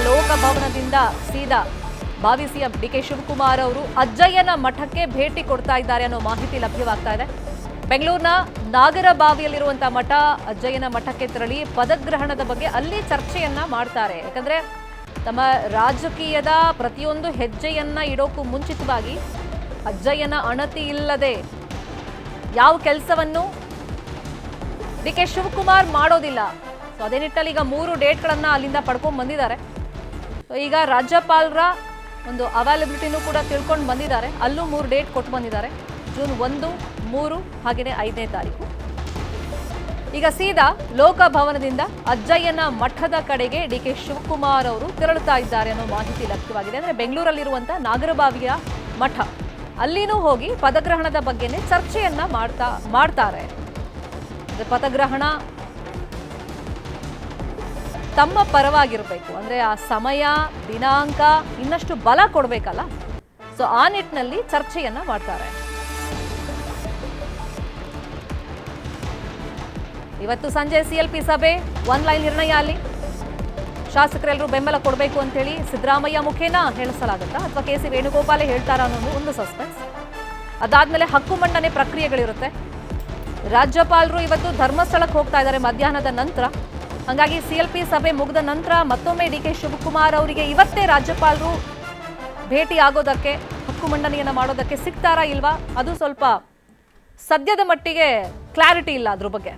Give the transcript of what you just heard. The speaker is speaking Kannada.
ಲೋಕಭವನದಿಂದ ಸೀದಾ ಭಾವಿ ಸಿಎಂ ಡಿಕೆ ಶಿವಕುಮಾರ್ ಅವರು ಅಜ್ಜಯ್ಯನ ಮಠಕ್ಕೆ ಭೇಟಿ ಕೊಡ್ತಾ ಇದ್ದಾರೆ ಅನ್ನೋ ಮಾಹಿತಿ ಲಭ್ಯವಾಗ್ತಾ ಇದೆ. ಬೆಂಗಳೂರಿನ ನಾಗರಬಾವಿಯಲ್ಲಿರುವಂತಹ ಮಠ ಅಜ್ಜಯ್ಯನ ಮಠಕ್ಕೆ ತೆರಳಿ ಪದಗ್ರಹಣದ ಬಗ್ಗೆ ಅಲ್ಲಿ ಚರ್ಚೆಯನ್ನ ಮಾಡ್ತಾರೆ. ಯಾಕಂದ್ರೆ ತಮ್ಮ ರಾಜಕೀಯದ ಪ್ರತಿಯೊಂದು ಹೆಜ್ಜೆಯನ್ನ ಇಡೋಕ್ಕೂ ಮುಂಚಿತವಾಗಿ ಅಜ್ಜಯ್ಯನ ಅಣತಿ ಇಲ್ಲದೆ ಯಾವ ಕೆಲಸವನ್ನು ಡಿಕೆ ಶಿವಕುಮಾರ್ ಮಾಡೋದಿಲ್ಲ. ಸೊ ಅದೇ ನಿಟ್ಟಲ್ಲಿ ಈಗ 3 ಡೇಟ್ಗಳನ್ನ ಅಲ್ಲಿಂದ ಪಡ್ಕೊಂಡು ಬಂದಿದ್ದಾರೆ. ಈಗ ರಾಜ್ಯಪಾಲರ ಒಂದು ಅವೈಲಬಿಲಿಟಿನೂ ಕೂಡ ತಿಳ್ಕೊಂಡು ಬಂದಿದ್ದಾರೆ. ಅಲ್ಲೂ 3 ಡೇಟ್ ಕೊಟ್ಟು ಬಂದಿದ್ದಾರೆ. ಜೂನ್ 1, 3 ಹಾಗೆಯೇ 5ನೇ ತಾರೀಕು. ಈಗ ಸೀದಾ ಲೋಕಭವನದಿಂದ ಅಜ್ಜಯ್ಯನ ಮಠದ ಕಡೆಗೆ ಡಿಕೆ ಶಿವಕುಮಾರ್ ಅವರು ತೆರಳುತ್ತಾ ಇದ್ದಾರೆ ಅನ್ನೋ ಮಾಹಿತಿ ಲಭ್ಯವಾಗಿದೆ. ಅಂದರೆ ಬೆಂಗಳೂರಲ್ಲಿರುವಂತಹ ನಾಗರಬಾವಿಯ ಮಠ ಅಲ್ಲಿನೂ ಹೋಗಿ ಪದಗ್ರಹಣದ ಬಗ್ಗೆನೇ ಚರ್ಚೆಯನ್ನ ಮಾಡ್ತಾರೆ. ಪದಗ್ರಹಣ ತಮ್ಮ ಪರವಾಗಿರಬೇಕು, ಅಂದ್ರೆ ಆ ಸಮಯ ದಿನಾಂಕ ಇನ್ನಷ್ಟು ಬಲ ಕೊಡಬೇಕಲ್ಲ. ಸೊ ಆ ನಿಟ್ಟಿನಲ್ಲಿ ಚರ್ಚೆಯನ್ನ ಮಾಡ್ತಾರೆ. ಇವತ್ತು ಸಂಜೆ ಸಿಎಲ್ಪಿ ಸಭೆ, ಒನ್ ಲೈನ್ ನಿರ್ಣಯ. ಅಲ್ಲಿ ಶಾಸಕರೆಲ್ಲರೂ ಬೆಂಬಲ ಕೊಡಬೇಕು ಅಂತ ಹೇಳಿ ಸಿದ್ದರಾಮಯ್ಯ ಮುಖೇನ ಹೇಳಿಸಲಾಗುತ್ತಾ ಅಥವಾ ಕೆ ಸಿ ವೇಣುಗೋಪಾಲೇ ಹೇಳ್ತಾರಾ ಅನ್ನೋದು ಒಂದು ಸಸ್ಪೆನ್ಸ್. ಅದಾದ್ಮೇಲೆ ಹಕ್ಕು ಮಂಡನೆ ಪ್ರಕ್ರಿಯೆಗಳಿರುತ್ತೆ. ರಾಜ್ಯಪಾಲರು ಇವತ್ತು ಧರ್ಮಸ್ಥಳಕ್ಕೆ ಹೋಗ್ತಾ ಇದ್ದಾರೆ ಮಧ್ಯಾಹ್ನದ ನಂತರ. ಹಾಗಾಗಿ ಸಿಎಲ್ಪಿ ಸಭೆ ಮುಗಿದ ನಂತರ ಮತ್ತೊಮ್ಮೆ ಡಿಕೆ ಶಿವಕುಮಾರ್ ಅವರಿಗೆ ಇವತ್ತೇ ರಾಜ್ಯಪಾಲರು ಭೇಟಿ ಆಗೋದಕ್ಕೆ, ಹಕ್ಕು ಮಂಡನೆಯನ್ನ ಮಾಡೋದಕ್ಕೆ ಸಿಗ್ತಾರಾ ಇಲ್ವಾ, ಅದು ಸ್ವಲ್ಪ ಸದ್ಯದ ಮಟ್ಟಿಗೆ ಕ್ಲಾರಿಟಿ ಇಲ್ಲ ಅದ್ರ ಬಗ್ಗೆ.